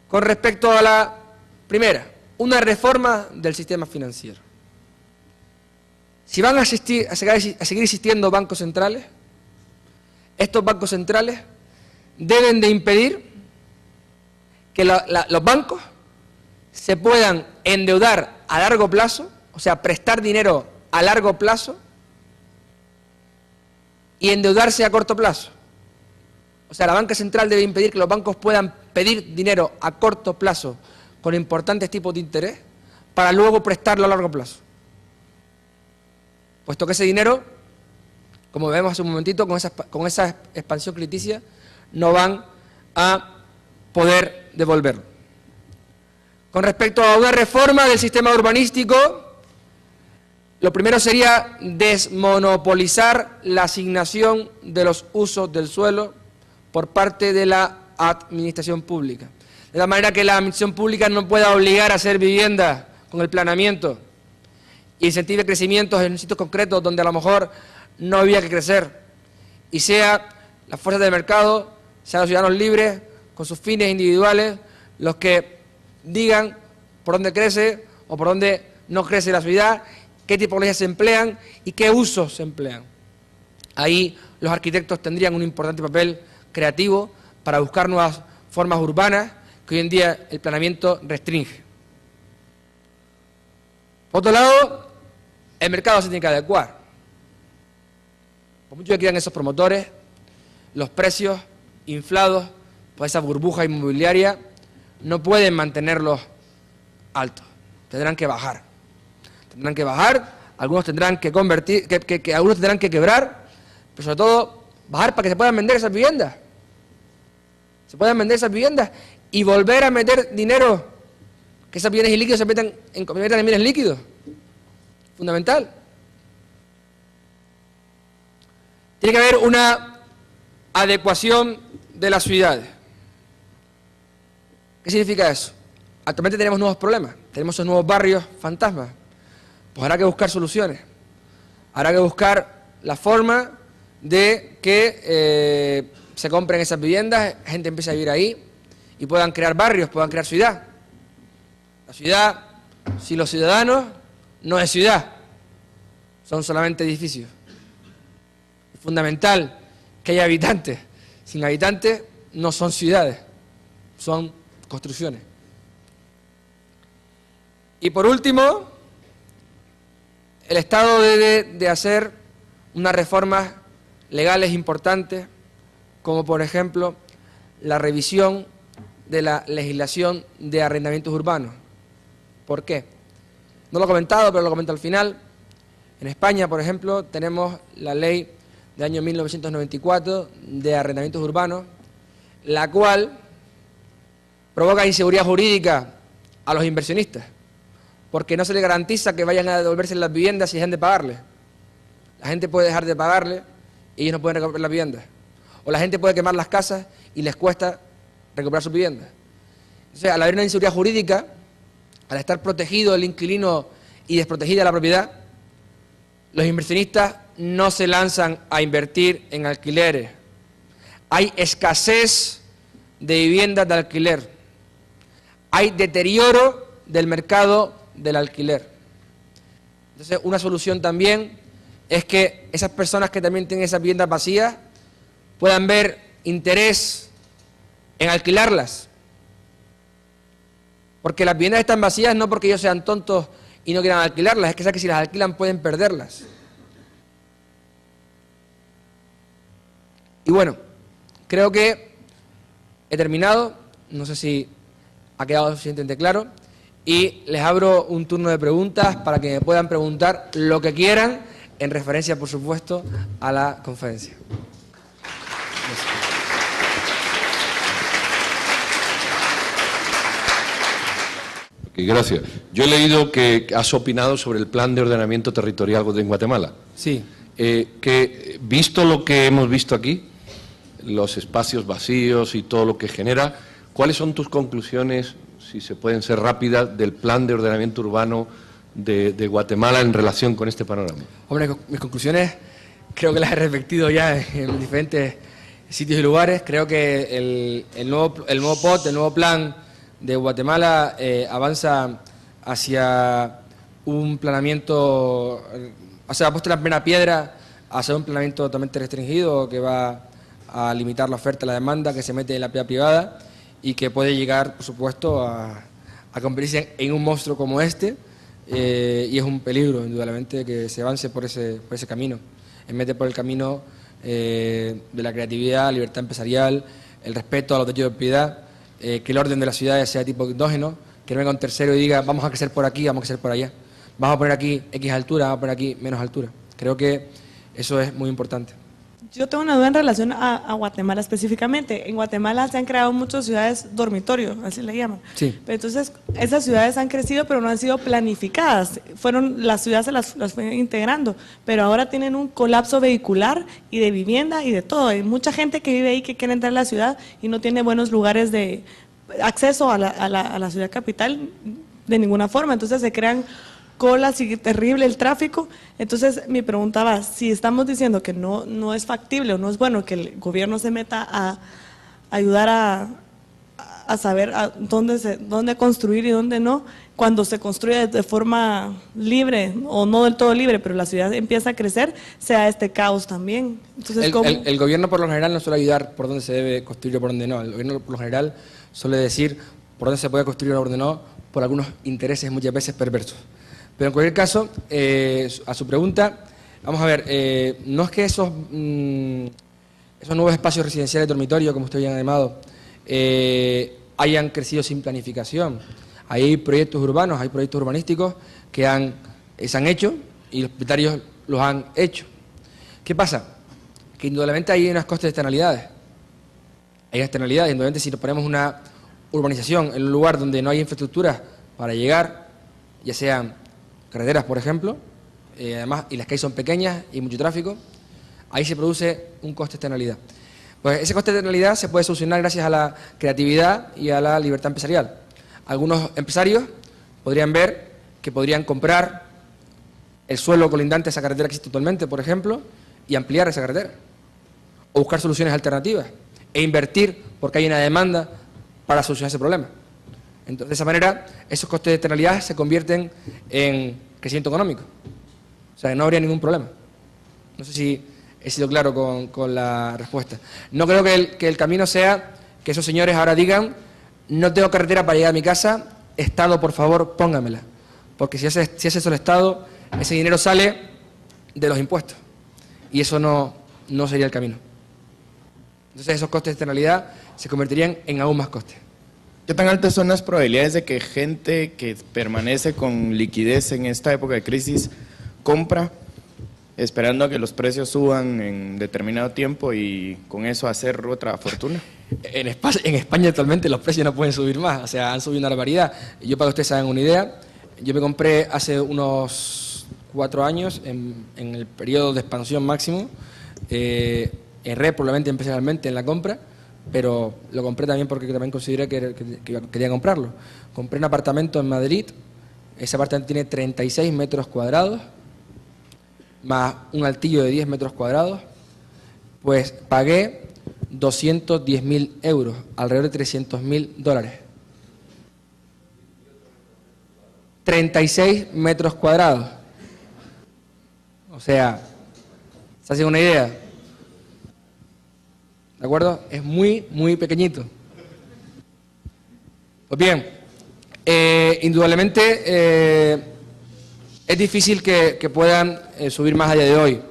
Con respecto a la primera, una reforma del sistema financiero. Si van a seguir existiendo bancos centrales, estos bancos centrales deben de impedir que los bancos se puedan endeudar a largo plazo, o sea, prestar dinero a largo plazo y endeudarse a corto plazo. O sea, la banca central debe impedir que los bancos puedan pedir dinero a corto plazo con importantes tipos de interés para luego prestarlo a largo plazo. Puesto que ese dinero, como vemos hace un momentito, con esa expansión crediticia, no van a poder devolverlo. Con respecto a una reforma del sistema urbanístico, lo primero sería desmonopolizar la asignación de los usos del suelo por parte de la administración pública. De la manera que la administración pública no pueda obligar a hacer viviendas con el planeamiento y incentive crecimientos en sitios concretos donde a lo mejor no había que crecer, y sea las fuerzas del mercado, sean los ciudadanos libres, con sus fines individuales, los que digan por dónde crece o por dónde no crece la ciudad, qué tipologías se emplean y qué usos se emplean. Ahí los arquitectos tendrían un importante papel creativo para buscar nuevas formas urbanas que hoy en día el planeamiento restringe. Por otro lado, el mercado se tiene que adecuar. Por mucho que quieran esos promotores, los precios inflados por esa burbuja inmobiliaria no pueden mantenerlos altos, tendrán que bajar. Tendrán que bajar, algunos tendrán que convertir, algunos tendrán que quebrar, pero sobre todo bajar para que se puedan vender esas viviendas. Se puedan vender esas viviendas y volver a meter dinero, que esos bienes ilíquidos se metan en bienes líquidos. Fundamental. Tiene que haber una adecuación de las ciudades. ¿Qué significa eso? Actualmente tenemos nuevos problemas, tenemos esos nuevos barrios fantasmas. Pues habrá que buscar soluciones. Habrá que buscar la forma de que se compren esas viviendas, la gente empiece a vivir ahí y puedan crear barrios, puedan crear ciudad. La ciudad, sin los ciudadanos, no es ciudad, son solamente edificios. Es fundamental que haya habitantes. Sin habitantes no son ciudades, son construcciones. Y por último, el Estado debe de hacer unas reformas legales importantes, como por ejemplo la revisión de la legislación de arrendamientos urbanos. ¿Por qué? No lo he comentado, pero lo comento al final. En España, por ejemplo, tenemos la ley del año 1994 de arrendamientos urbanos, la cual provoca inseguridad jurídica a los inversionistas, porque no se les garantiza que vayan a devolverse las viviendas si dejan de pagarles. La gente puede dejar de pagarle y ellos no pueden recuperar las viviendas. O la gente puede quemar las casas y les cuesta recuperar sus viviendas. Entonces, al haber una inseguridad jurídica, al estar protegido el inquilino y desprotegida la propiedad, los inversionistas no se lanzan a invertir en alquileres. Hay escasez de viviendas de alquiler. Hay deterioro del mercado del alquiler. Entonces, una solución también es que esas personas que también tienen esas viviendas vacías puedan ver interés en alquilarlas. Porque las viviendas están vacías no porque ellos sean tontos y no quieran alquilarlas, es que saben que si las alquilan pueden perderlas. Y bueno, creo que he terminado, no sé si ha quedado suficientemente claro, y les abro un turno de preguntas para que me puedan preguntar lo que quieran, en referencia, por supuesto, a la conferencia. Gracias. Yo he leído que has opinado sobre el plan de ordenamiento territorial en Guatemala. Sí. Que visto lo que hemos visto aquí, los espacios vacíos y todo lo que genera, ¿cuáles son tus conclusiones, si se pueden ser rápidas, del plan de ordenamiento urbano de Guatemala en relación con este panorama? Hombre, mis conclusiones creo que las he repetido ya en diferentes sitios y lugares. Creo que el nuevo POT, el nuevo plan de Guatemala avanza hacia un planeamiento, o sea, ha puesto la primera piedra hacia un planeamiento totalmente restringido que va a limitar la oferta y la demanda, que se mete en la propiedad privada y que puede llegar, por supuesto, a convertirse en un monstruo como este, y es un peligro, indudablemente, que se avance por ese camino, en vez de por el camino de la creatividad, libertad empresarial, el respeto a los derechos de propiedad, que el orden de las ciudades sea tipo endógeno, que no venga un tercero y diga vamos a crecer por aquí, vamos a crecer por allá, vamos a poner aquí X altura, vamos a poner aquí menos altura. Creo que eso es muy importante. Yo tengo una duda en relación a Guatemala específicamente. En Guatemala se han creado muchas ciudades dormitorio, así le llaman. Sí. Pero entonces, esas ciudades han crecido, pero no han sido planificadas. Las ciudades se las fueron integrando, pero ahora tienen un colapso vehicular y de vivienda y de todo. Hay mucha gente que vive ahí que quiere entrar a la ciudad y no tiene buenos lugares de acceso a la ciudad capital de ninguna forma. Entonces se crean colas y terrible el tráfico. Entonces mi pregunta va, si estamos diciendo que no es factible o no es bueno que el gobierno se meta a ayudar a saber dónde construir y dónde no, cuando se construye de forma libre o no del todo libre, pero la ciudad empieza a crecer, sea este caos también. Entonces, el gobierno por lo general no suele ayudar por dónde se debe construir o por dónde no. El gobierno por lo general suele decir por dónde se puede construir o por dónde no, por algunos intereses muchas veces perversos. Pero en cualquier caso, a su pregunta, vamos a ver, no es que esos nuevos espacios residenciales de dormitorio, como usted bien ha llamado, hayan crecido sin planificación. Hay proyectos urbanos, hay proyectos urbanísticos que se han hecho y los propietarios los han hecho. ¿Qué pasa? Que indudablemente hay unas costes de externalidades. Hay externalidades, indudablemente si nos ponemos una urbanización en un lugar donde no hay infraestructuras para llegar, ya sean carreteras, por ejemplo, además, y las calles son pequeñas y mucho tráfico, ahí se produce un coste de externalidad. Pues ese coste de externalidad se puede solucionar gracias a la creatividad y a la libertad empresarial. Algunos empresarios podrían ver que podrían comprar el suelo colindante a esa carretera que existe actualmente, por ejemplo, y ampliar esa carretera, o buscar soluciones alternativas, e invertir porque hay una demanda para solucionar ese problema. Entonces, de esa manera, esos costes de externalidad se convierten en crecimiento económico. O sea, no habría ningún problema. No sé si he sido claro con la respuesta. No creo que el camino sea que esos señores ahora digan no tengo carretera para llegar a mi casa, Estado, por favor, póngamela. porque si hace eso el Estado, ese dinero sale de los impuestos, y eso no sería el camino. Entonces esos costes de externalidad se convertirían en aún más costes. ¿Qué tan altas son las probabilidades de que gente que permanece con liquidez en esta época de crisis compra, esperando a que los precios suban en determinado tiempo y con eso hacer otra fortuna? En España actualmente los precios no pueden subir más, o sea, han subido una barbaridad. Yo, para que ustedes se hagan una idea, yo me compré hace unos 4 años, en el periodo de expansión máximo, erré probablemente empresarialmente en la compra, pero lo compré también porque también consideré que quería comprarlo. Compré un apartamento en Madrid, ese apartamento tiene 36 metros cuadrados, más un altillo de 10 metros cuadrados, pues pagué 210.000 euros, alrededor de $300.000. 36 metros cuadrados. O sea, ¿se hace una idea? ¿De acuerdo? Es muy, muy pequeñito. Pues bien, indudablemente es difícil que puedan subir más a día de hoy.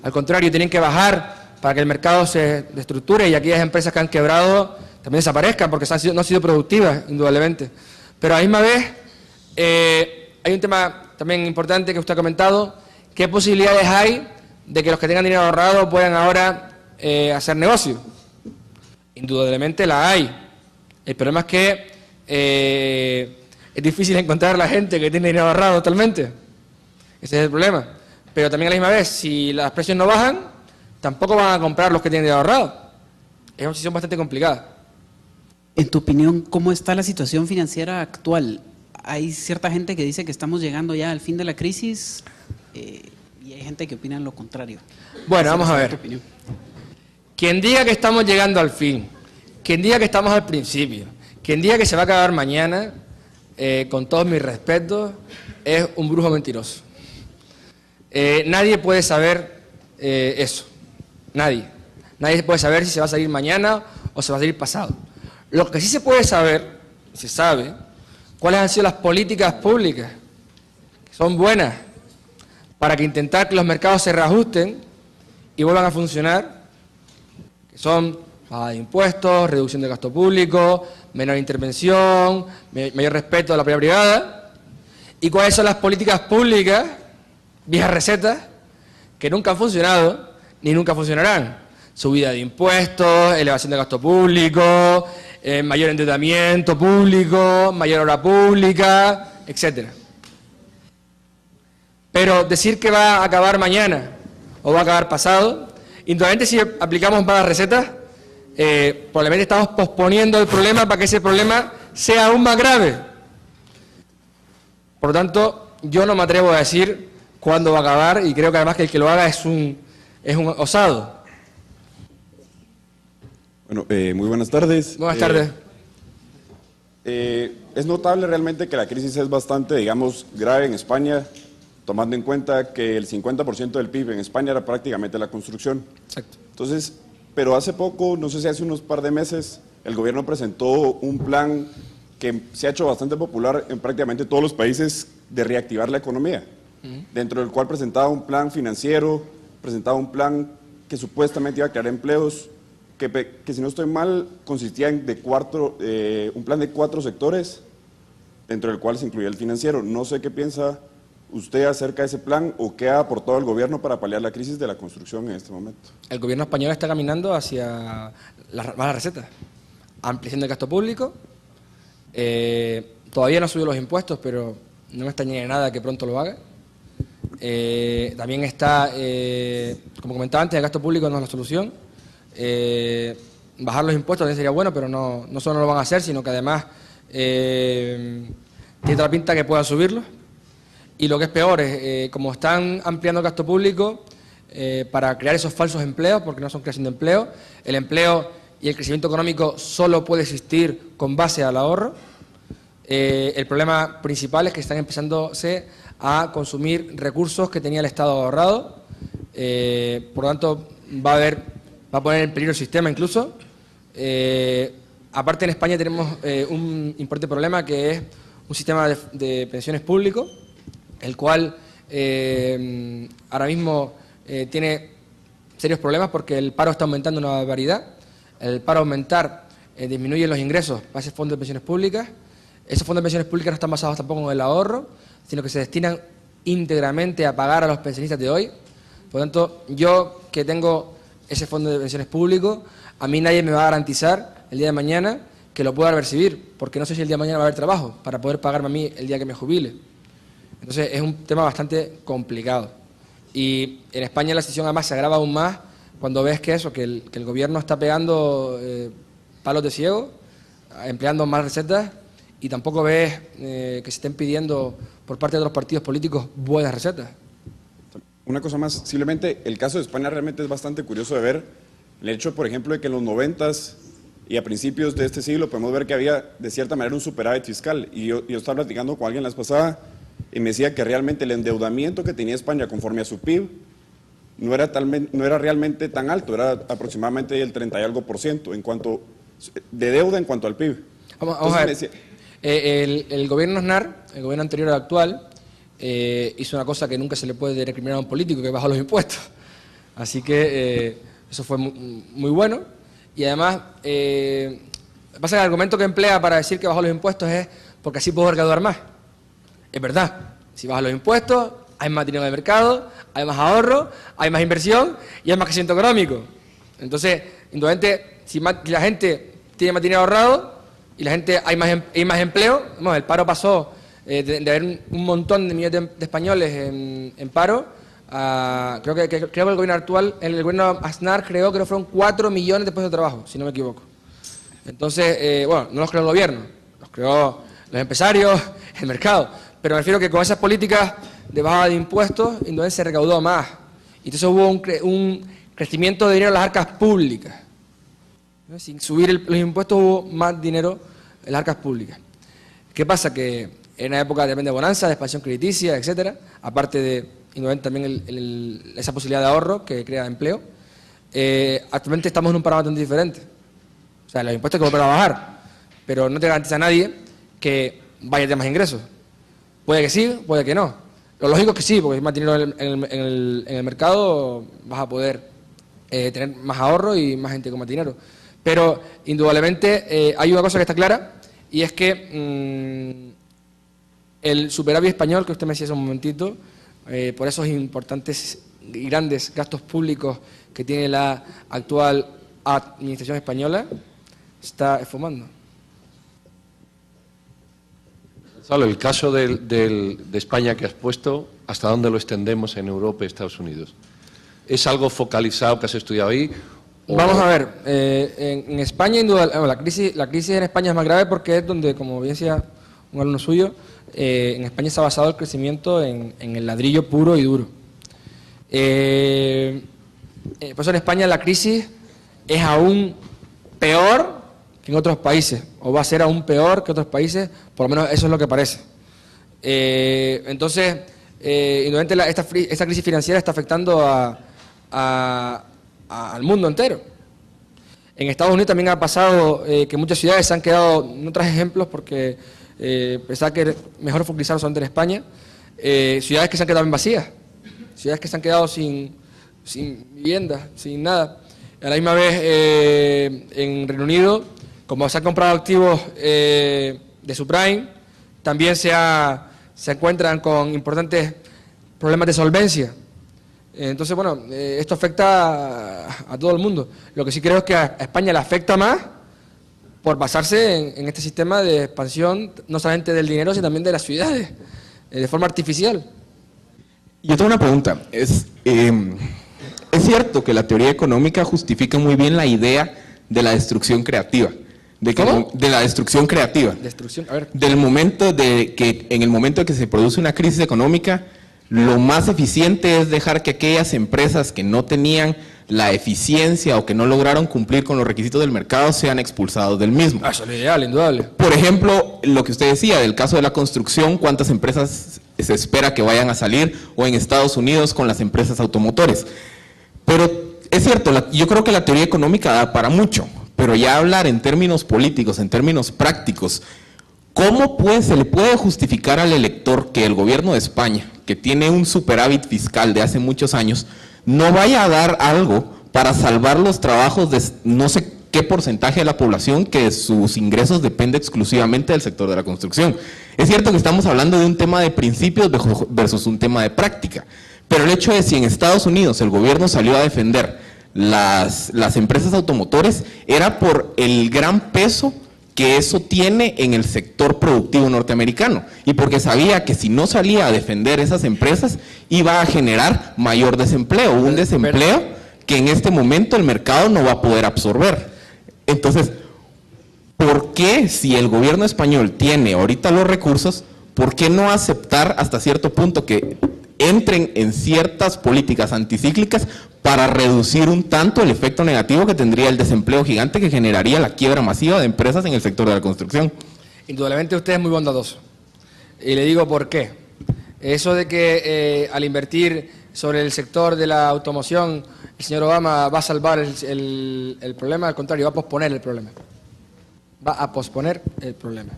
Al contrario, tienen que bajar para que el mercado se destructure y aquellas empresas que han quebrado también desaparezcan porque no han sido productivas, indudablemente. Pero a la misma vez, hay un tema también importante que usted ha comentado. ¿Qué posibilidades hay de que los que tengan dinero ahorrado puedan ahora hacer negocio? Indudablemente la hay. El problema es que es difícil encontrar a la gente que tiene dinero ahorrado totalmente. Ese es el problema. Pero también a la misma vez, si los precios no bajan, tampoco van a comprar los que tienen dinero ahorrado. Es una situación bastante complicada. En tu opinión, ¿cómo está la situación financiera actual? Hay cierta gente que dice que estamos llegando ya al fin de la crisis y hay gente que opina lo contrario. Bueno, vamos a ver. Quien diga que estamos llegando al fin, quien diga que estamos al principio, quien diga que se va a acabar mañana, con todos mis respetos, es un brujo mentiroso. Nadie puede saber eso. Nadie. Nadie puede saber si se va a salir mañana o se va a salir pasado. Lo que sí se puede saber, se sabe, cuáles han sido las políticas públicas, que son buenas, para que intentar que los mercados se reajusten y vuelvan a funcionar, que son bajada de impuestos, reducción de gasto público, menor intervención, mayor respeto a la propiedad privada, y cuáles son las políticas públicas, viejas recetas, que nunca han funcionado ni nunca funcionarán. Subida de impuestos, elevación de gasto público, mayor endeudamiento público, mayor obra pública, etcétera. Pero decir que va a acabar mañana o va a acabar pasado, indudablemente si aplicamos malas recetas, probablemente estamos posponiendo el problema para que ese problema sea aún más grave. Por lo tanto, yo no me atrevo a decir cuándo va a acabar y creo que además que el que lo haga es un osado. Bueno, muy buenas tardes. Buenas tardes. Es notable realmente que la crisis es bastante, digamos, grave en España, tomando en cuenta que el 50% del PIB en España era prácticamente la construcción. Exacto. Entonces, pero hace poco, no sé si hace unos par de meses, el gobierno presentó un plan que se ha hecho bastante popular en prácticamente todos los países de reactivar la economía, dentro del cual presentaba un plan financiero, presentaba un plan que supuestamente iba a crear empleos, que si no estoy mal, consistía en un plan de 4 sectores, dentro del cual se incluía el financiero. No sé qué piensa usted acerca de ese plan o qué ha aportado el gobierno para paliar la crisis de la construcción en este momento. El gobierno español está caminando hacia las malas recetas. Ampliación del gasto público. Todavía no ha subido los impuestos, pero no me extrañaría nada que pronto lo haga. También está, como comentaba antes, el gasto público no es la solución. Bajar los impuestos también sería bueno, pero no solo no lo van a hacer, sino que además tiene toda la pinta que puedan subirlos. Y lo que es peor es, como están ampliando el gasto público para crear esos falsos empleos, porque no son creación de empleo, el empleo y el crecimiento económico solo puede existir con base al ahorro. El problema principal es que están empezándose a consumir recursos que tenía el Estado ahorrado. Por lo tanto, va a poner en peligro el sistema incluso. Aparte, en España tenemos un importante problema que es un sistema de pensiones público el cual ahora mismo tiene serios problemas porque el paro está aumentando una barbaridad. El paro aumentar disminuye los ingresos para ese fondo de pensiones públicas. Esos fondos de pensiones públicas no están basados tampoco en el ahorro, sino que se destinan íntegramente a pagar a los pensionistas de hoy. Por lo tanto, yo que tengo ese fondo de pensiones público, a mí nadie me va a garantizar el día de mañana que lo pueda recibir, porque no sé si el día de mañana va a haber trabajo para poder pagarme a mí el día que me jubile. Entonces, es un tema bastante complicado. Y en España la situación además se agrava aún más cuando ves que el gobierno está pegando palos de ciego, empleando más recetas, y tampoco ves que se estén pidiendo por parte de otros partidos políticos buenas recetas. Una cosa más, simplemente el caso de España realmente es bastante curioso de ver. El hecho, por ejemplo, de que en los 90s y a principios de este siglo podemos ver que había de cierta manera un superávit fiscal. Y yo estaba platicando con alguien la vez pasada y me decía que realmente el endeudamiento que tenía España conforme a su PIB no era realmente tan alto, era aproximadamente el 30 y algo % en cuanto de deuda en cuanto al PIB. Vamos a ver. El gobierno Aznar, el gobierno anterior al actual, hizo una cosa que nunca se le puede recriminar a un político, que bajó los impuestos. Así que eso fue muy bueno. Y además, pasa que el argumento que emplea para decir que bajó los impuestos es porque así puedo recaudar más. Es verdad, si bajan los impuestos, hay más dinero en el mercado, hay más ahorro, hay más inversión y hay más crecimiento económico. Entonces, indudablemente, si la gente tiene más dinero ahorrado y la gente hay más empleo, bueno, el paro pasó de haber un montón de millones de españoles en paro, creo que el gobierno actual, el gobierno Aznar creó que fueron 4 millones de puestos de trabajo, si no me equivoco. Entonces, bueno, no los creó el gobierno, los creó los empresarios, el mercado. Pero me refiero que con esas políticas de bajada de impuestos, indudablemente se recaudó más. Y entonces hubo un crecimiento de dinero en las arcas públicas. Sin subir los impuestos hubo más dinero en las arcas públicas. ¿Qué pasa? Que en una época de bonanza, de expansión crediticia, etcétera, aparte de indudablemente también esa posibilidad de ahorro que crea empleo, actualmente estamos en un parámetro diferente. O sea, los impuestos que van a bajar, pero no te garantiza a nadie que vaya a tener más ingresos. Puede que sí, puede que no. Lo lógico es que sí, porque si más dinero en el mercado vas a poder tener más ahorro y más gente con más dinero. Pero indudablemente hay una cosa que está clara, y es que el superávit español, que usted me decía hace un momentito, por esos importantes y grandes gastos públicos que tiene la actual administración española, está esfumando. Gonzalo, el caso de España que has puesto, ¿hasta dónde lo extendemos en Europa y Estados Unidos? ¿Es algo focalizado que has estudiado ahí? Vamos a ver, en España, indudablemente, la crisis en España es más grave porque es donde, como bien decía un alumno suyo, en España se ha basado el crecimiento en el ladrillo puro y duro. Por eso en España la crisis es aún peor que en otros países, o va a ser aún peor que otros países, por lo menos eso es lo que parece. Entonces, indudablemente esta crisis financiera está afectando al mundo entero. En Estados Unidos también ha pasado que muchas ciudades se han quedado, no traje ejemplos porque pensaba que era mejor focalizarlo solamente en España, ciudades que se han quedado vacías, ciudades que se han quedado sin vivienda, sin nada. A la misma vez en Reino Unido, como se han comprado activos de subprime, también se encuentran con importantes problemas de solvencia. Entonces, bueno, esto afecta a todo el mundo. Lo que sí creo es que a España le afecta más por basarse en este sistema de expansión, no solamente del dinero, sino también de las ciudades, de forma artificial. Yo tengo una pregunta. Es cierto que la teoría económica justifica muy bien la idea de la destrucción creativa. De la destrucción creativa. Destrucción, a ver. En el momento de que se produce una crisis económica, lo más eficiente es dejar que aquellas empresas que no tenían la eficiencia o que no lograron cumplir con los requisitos del mercado sean expulsados del mismo. Eso es lo ideal, indudable. Por ejemplo, lo que usted decía del caso de la construcción, ¿cuántas empresas se espera que vayan a salir? O en Estados Unidos con las empresas automotores. Pero es cierto, yo creo que la teoría económica da para mucho, pero ya hablar en términos políticos, en términos prácticos, ¿Cómo se le puede justificar al elector que el gobierno de España, que tiene un superávit fiscal de hace muchos años, no vaya a dar algo para salvar los trabajos de no sé qué porcentaje de la población que sus ingresos depende exclusivamente del sector de la construcción? Es cierto que estamos hablando de un tema de principios versus un tema de práctica, pero el hecho de si en Estados Unidos el gobierno salió a defender las empresas automotores era por el gran peso que eso tiene en el sector productivo norteamericano y porque sabía que si no salía a defender esas empresas iba a generar mayor desempleo, un desempleo que en este momento el mercado no va a poder absorber. Entonces, ¿por qué si el gobierno español tiene ahorita los recursos, por qué no aceptar hasta cierto punto que entren en ciertas políticas anticíclicas para reducir un tanto el efecto negativo que tendría el desempleo gigante que generaría la quiebra masiva de empresas en el sector de la construcción? Indudablemente usted es muy bondadoso. Y le digo por qué. Eso de que al invertir sobre el sector de la automoción, el señor Obama va a salvar el problema, al contrario, va a posponer el problema. Va a posponer el problema.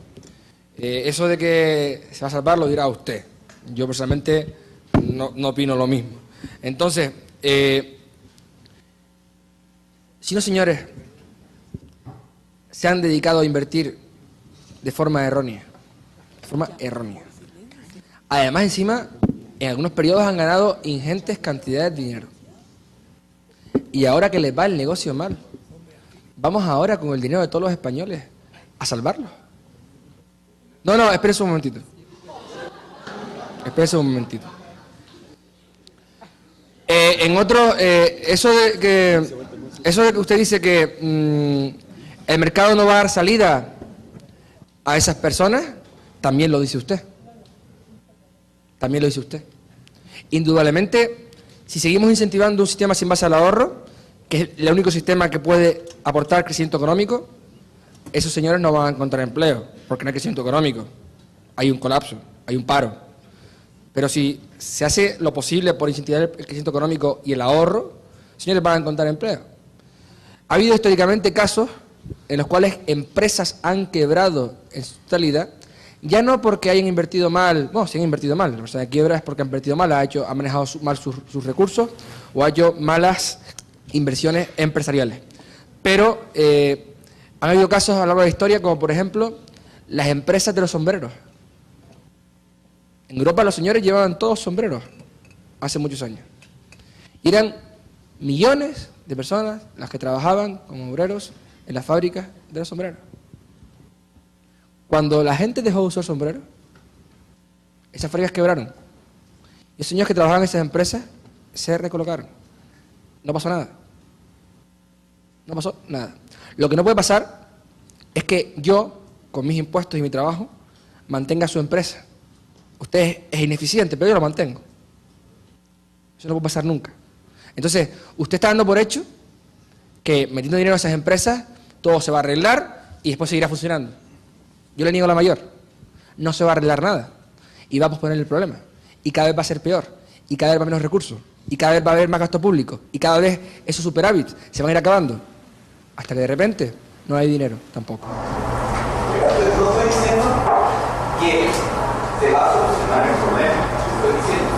Eso de que se va a salvar lo dirá usted. Yo personalmente no opino lo mismo. Entonces, si no, señores, se han dedicado a invertir de forma errónea. De forma errónea. Además, encima, en algunos periodos han ganado ingentes cantidades de dinero. Y ahora que les va el negocio mal, vamos ahora con el dinero de todos los españoles a salvarlo. No, espérese un momentito. Espérese un momentito. En otro, eso de que usted dice que el mercado no va a dar salida a esas personas, también lo dice usted. También lo dice usted. Indudablemente, si seguimos incentivando un sistema sin base al ahorro, que es el único sistema que puede aportar crecimiento económico, esos señores no van a encontrar empleo, porque no hay crecimiento económico. Hay un colapso, hay un paro. Pero si se hace lo posible por incentivar el crecimiento económico y el ahorro, señores van a encontrar empleo. Ha habido históricamente casos en los cuales empresas han quebrado en su totalidad, ya no porque hayan invertido mal, bueno, si han invertido mal, la persona que quiebra es porque ha invertido mal, ha manejado mal sus recursos o ha hecho malas inversiones empresariales. Pero han habido casos a lo largo de la historia, como por ejemplo las empresas de los sombreros. En Europa los señores llevaban todos sombreros hace muchos años. Y eran millones de personas las que trabajaban como obreros en las fábricas de los sombreros. Cuando la gente dejó de usar sombrero, esas fábricas quebraron. Y los señores que trabajaban en esas empresas se recolocaron. No pasó nada. No pasó nada. Lo que no puede pasar es que yo, con mis impuestos y mi trabajo, mantenga su empresa. Usted es ineficiente, pero yo lo mantengo. Eso no puede pasar nunca. Entonces, usted está dando por hecho que metiendo dinero a esas empresas, todo se va a arreglar y después seguirá funcionando. Yo le niego la mayor. No se va a arreglar nada. Y va a posponer el problema. Y cada vez va a ser peor. Y cada vez va a haber menos recursos. Y cada vez va a haber más gasto público. Y cada vez esos superávits se van a ir acabando. Hasta que de repente no hay dinero tampoco. Pero no estoy diciendo que se va a solucionar el problema. Estoy diciendo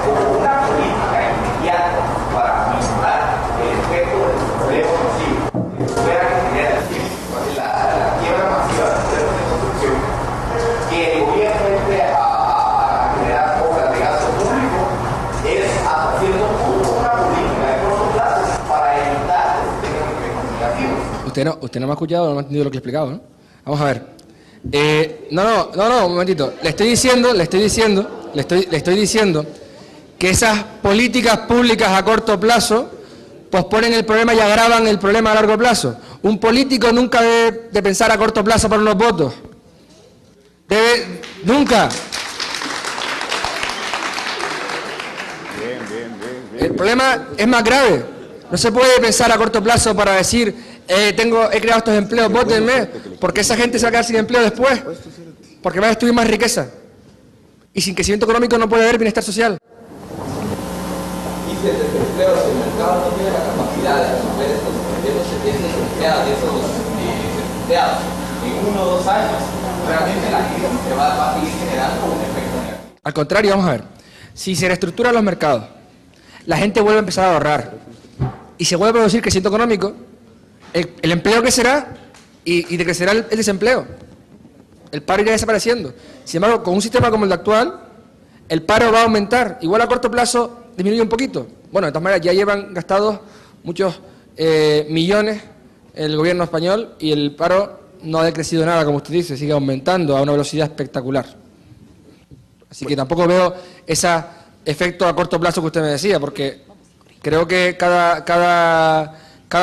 como una política inmediata para mejorar el efecto del problema masivo. Fuera que genera la quiebra masiva de empresas de construcción, que el gobierno entre a generar obras de gasto público, es haciendo una política de corto plazo para evitar que tengan efectos negativos. Usted no me ha escuchado, no me ha entendido lo que he explicado, ¿no? Vamos a ver. No, un momentito. Le estoy diciendo que esas políticas públicas a corto plazo posponen el problema y agravan el problema a largo plazo. Un político nunca debe de pensar a corto plazo para unos votos. Nunca. El problema es más grave. No se puede pensar a corto plazo para decir, he creado estos empleos, vótenme, porque esa gente se va a quedar sin empleo después, porque va a destruir más riqueza. Y sin crecimiento económico no puede haber bienestar social. Y si el desempleo, si el mercado no tiene la capacidad de resolver esos desempleados, en 1 o 2 años, realmente la crisis se va a seguir generando un efecto negativo. Al contrario, vamos a ver, si se reestructuran los mercados, la gente vuelve a empezar a ahorrar y se vuelve a producir crecimiento económico, el empleo crecerá y decrecerá el desempleo. El paro irá desapareciendo. Sin embargo, con un sistema como el actual, el paro va a aumentar. Igual a corto plazo disminuye un poquito. Bueno, de todas maneras, ya llevan gastados muchos millones el gobierno español y el paro no ha decrecido nada, como usted dice, sigue aumentando a una velocidad espectacular. Así que tampoco veo ese efecto a corto plazo que usted me decía, porque creo que cada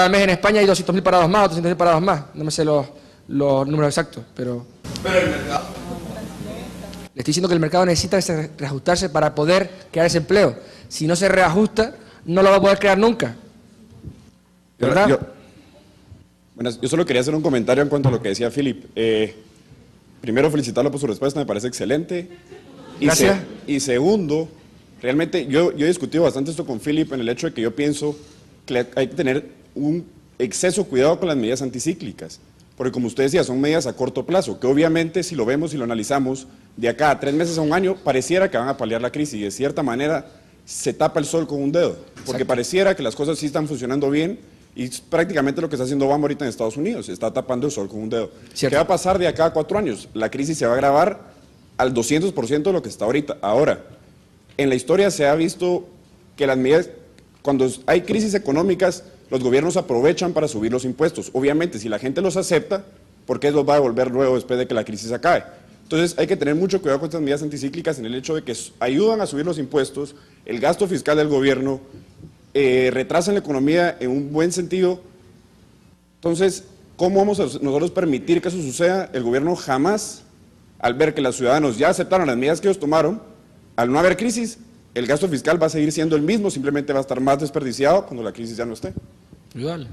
mes en España hay 200.000 parados más, 300.000 parados más. No me sé los números exactos, pero el mercado. Le estoy diciendo que el mercado necesita reajustarse para poder crear ese empleo. Si no se reajusta, no lo va a poder crear nunca. ¿Verdad? Bueno, yo solo quería hacer un comentario en cuanto a lo que decía Philip. Primero, felicitarlo por su respuesta, me parece excelente. Gracias. Y segundo, realmente yo he discutido bastante esto con Philip en el hecho de que yo pienso que hay que tener un exceso cuidado con las medidas anticíclicas. Porque como usted decía, son medidas a corto plazo, que obviamente si lo vemos y lo analizamos, de acá a 3 meses a un año, pareciera que van a paliar la crisis y de cierta manera se tapa el sol con un dedo. Porque pareciera que las cosas sí están funcionando bien y es prácticamente lo que está haciendo Obama ahorita en Estados Unidos, está tapando el sol con un dedo. Cierto. ¿Qué va a pasar de acá a 4 años? La crisis se va a agravar al 200% de lo que está ahorita. Ahora, en la historia se ha visto que las medidas, cuando hay crisis económicas, los gobiernos aprovechan para subir los impuestos. Obviamente, si la gente los acepta, ¿por qué los va a devolver luego después de que la crisis acabe? Entonces, hay que tener mucho cuidado con estas medidas anticíclicas en el hecho de que ayudan a subir los impuestos, el gasto fiscal del gobierno, retrasan la economía en un buen sentido. Entonces, ¿cómo vamos a nosotros permitir que eso suceda? El gobierno jamás, al ver que los ciudadanos ya aceptaron las medidas que ellos tomaron, al no haber crisis, el gasto fiscal va a seguir siendo el mismo, simplemente va a estar más desperdiciado cuando la crisis ya no esté. Igual.